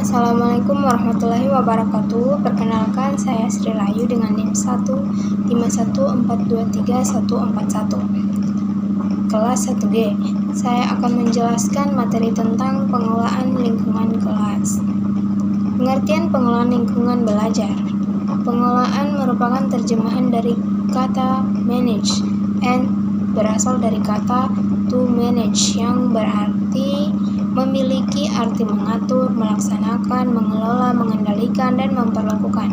Assalamualaikum warahmatullahi wabarakatuh. Perkenalkan, saya Sri Layu dengan NIM 151423141. Kelas 1G. Saya akan menjelaskan materi tentang pengelolaan lingkungan kelas. Pengertian pengelolaan lingkungan belajar. Pengelolaan merupakan terjemahan dari kata manage and berasal dari kata to manage yang berarti memiliki arti mengatur, melaksanakan, mengelola, mengendalikan, dan memperlakukan.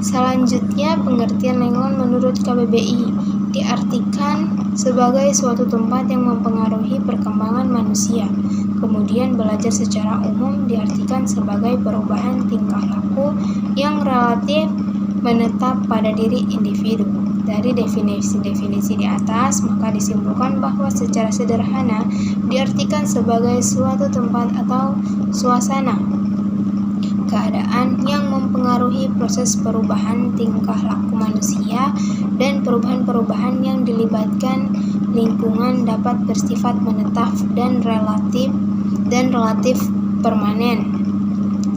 Selanjutnya, pengertian lingkungan menurut KBBI diartikan sebagai suatu tempat yang mempengaruhi perkembangan manusia. Kemudian, belajar secara umum diartikan sebagai perubahan tingkah laku yang relatif menetap pada diri individu. Dari definisi-definisi di atas, maka disimpulkan bahwa secara sederhana diartikan sebagai suatu tempat atau suasana keadaan yang mempengaruhi proses perubahan tingkah laku manusia, dan perubahan-perubahan yang dilibatkan lingkungan dapat bersifat menetap dan relatif permanen.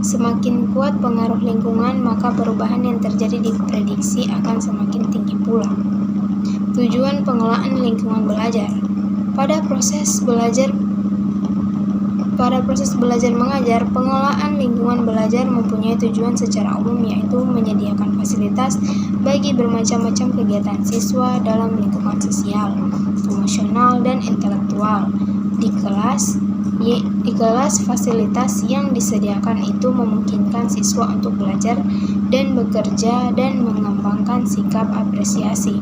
Semakin kuat pengaruh lingkungan, maka perubahan yang terjadi diprediksi akan semakin tinggi pula. Tujuan pengelolaan lingkungan belajar. Pada proses belajar mengajar, pengelolaan lingkungan belajar mempunyai tujuan secara umum, yaitu menyediakan fasilitas bagi bermacam-macam kegiatan siswa dalam lingkungan sosial, emosional, dan intelektual. Di kelas, fasilitas yang disediakan itu memungkinkan siswa untuk belajar dan bekerja dan mengembangkan sikap apresiasi.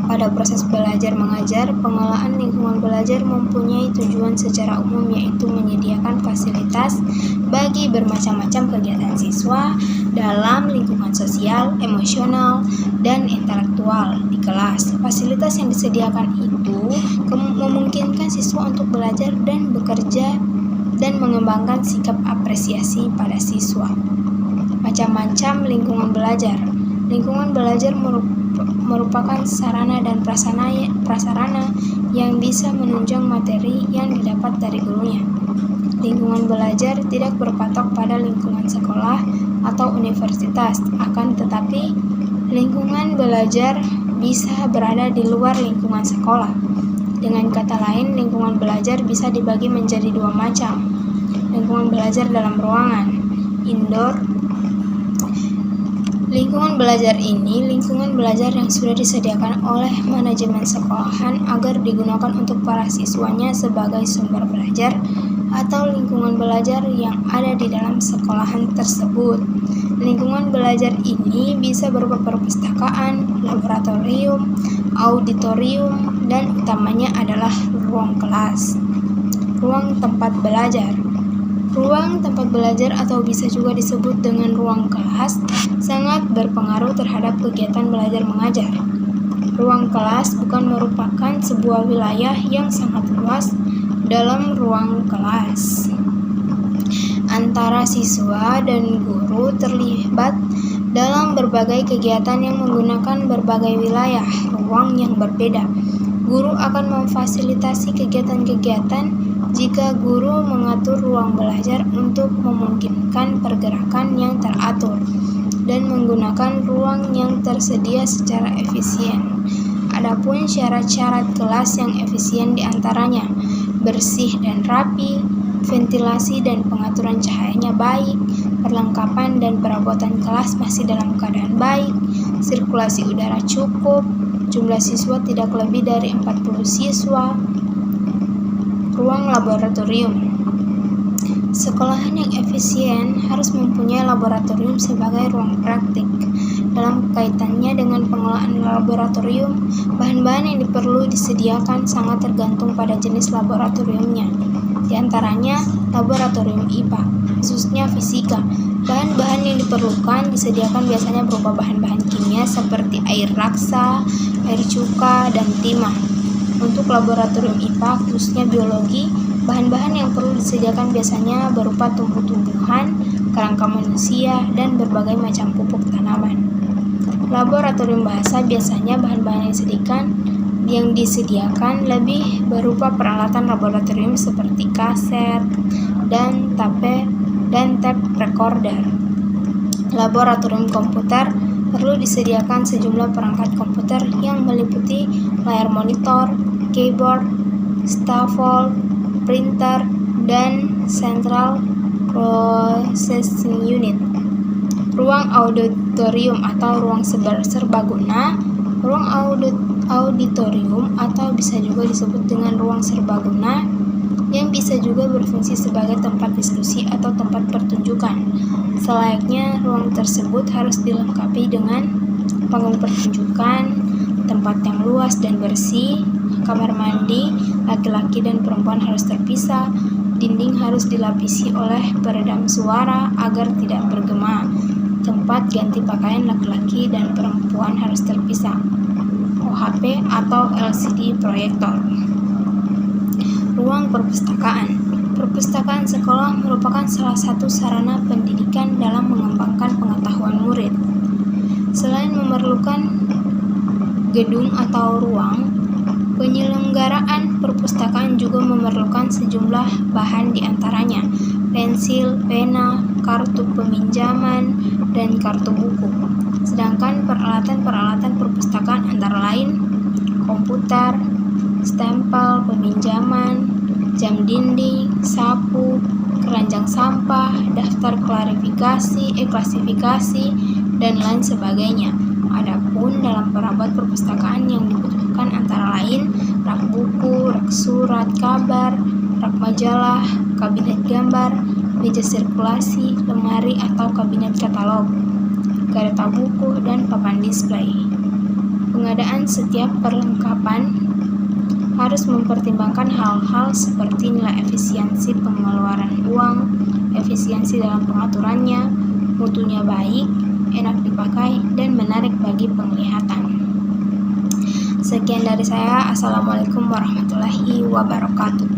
Pada proses belajar mengajar, pengelolaan lingkungan belajar mempunyai tujuan secara umum, yaitu menyediakan fasilitas bagi bermacam-macam kegiatan siswa dalam lingkungan sosial, emosional, dan intelektual di kelas. Fasilitas yang disediakan itu memungkinkan siswa untuk belajar dan bekerja dan mengembangkan sikap apresiasi pada siswa. Macam-macam lingkungan belajar. Lingkungan belajar merupakan sarana dan prasarana yang bisa menunjang materi yang didapat dari gurunya. Lingkungan belajar tidak berpatok pada lingkungan sekolah atau universitas, akan tetapi lingkungan belajar bisa berada di luar lingkungan sekolah. Dengan kata lain, lingkungan belajar bisa dibagi menjadi dua macam. Lingkungan belajar dalam ruangan, indoor. Lingkungan belajar ini lingkungan belajar yang sudah disediakan oleh manajemen sekolahan agar digunakan untuk para siswanya sebagai sumber belajar, atau lingkungan belajar yang ada di dalam sekolahan tersebut. Lingkungan belajar ini bisa berupa perpustakaan, laboratorium, auditorium, dan utamanya adalah ruang kelas. Ruang tempat belajar. Ruang tempat belajar atau bisa juga disebut dengan ruang kelas sangat berpengaruh terhadap kegiatan belajar mengajar. Ruang kelas bukan merupakan sebuah wilayah yang sangat luas dalam ruang kelas. Antara siswa dan guru terlibat dalam berbagai kegiatan yang menggunakan berbagai wilayah ruang yang berbeda. Guru akan memfasilitasi kegiatan-kegiatan jika guru mengatur ruang belajar untuk memungkinkan pergerakan yang teratur dan menggunakan ruang yang tersedia secara efisien. Adapun syarat-syarat kelas yang efisien diantaranya bersih dan rapi, ventilasi dan pengaturan cahayanya baik, perlengkapan dan perabotan kelas masih dalam keadaan baik, sirkulasi udara cukup, jumlah siswa tidak lebih dari 40 siswa. Ruang laboratorium. Sekolahan yang efisien harus mempunyai laboratorium sebagai ruang praktik. Dalam kaitannya dengan pengelolaan laboratorium, bahan-bahan yang perlu disediakan sangat tergantung pada jenis laboratoriumnya. Di antaranya, laboratorium IPA, khususnya fisika. Bahan-bahan yang diperlukan disediakan biasanya berupa bahan-bahan kimia seperti air raksa, air cuka, dan timah. Untuk laboratorium IPA, khususnya biologi, bahan-bahan yang perlu disediakan biasanya berupa tumbuh-tumbuhan, kerangka manusia, dan berbagai macam pupuk tanaman. Laboratorium bahasa biasanya bahan-bahan yang disediakan lebih berupa peralatan laboratorium seperti kaset dan tape tape recorder. Laboratorium komputer perlu disediakan sejumlah perangkat komputer yang meliputi layar monitor, keyboard, scaffold, printer, dan central processing unit. Ruang auditorium atau ruang serbaguna. Ruang auditorium atau bisa juga disebut dengan ruang serbaguna yang bisa juga berfungsi sebagai tempat diskusi atau tempat pertunjukan. Selayaknya ruang tersebut harus dilengkapi dengan panggung pertunjukan, tempat yang luas dan bersih, kamar mandi, laki-laki dan perempuan harus terpisah, dinding harus dilapisi oleh peredam suara agar tidak bergema, tempat ganti pakaian laki-laki dan perempuan harus terpisah, OHP atau LCD proyektor. Ruang perpustakaan. Perpustakaan sekolah merupakan salah satu sarana pendidikan dalam mengembangkan pengetahuan murid. Selain memerlukan gedung atau ruang, penyelenggaraan perpustakaan juga memerlukan sejumlah bahan diantaranya pensil, pena, kartu peminjaman, dan kartu buku. Sedangkan peralatan-peralatan perpustakaan antara lain komputer, stempel peminjaman, jam dinding, sapu, keranjang sampah, daftar klasifikasi, dan lain sebagainya. Adapun dalam perabot perpustakaan yang dibutuhkan antara lain rak buku, rak surat kabar, rak majalah, kabinet gambar, meja sirkulasi, lemari atau kabinet katalog, kereta buku, dan papan display. Pengadaan setiap perlengkapan harus mempertimbangkan hal-hal seperti nilai efisiensi pengeluaran uang, efisiensi dalam pengaturannya, mutunya baik, enak dipakai, dan menarik bagi penglihatan. Sekian dari saya. Assalamualaikum warahmatullahi wabarakatuh.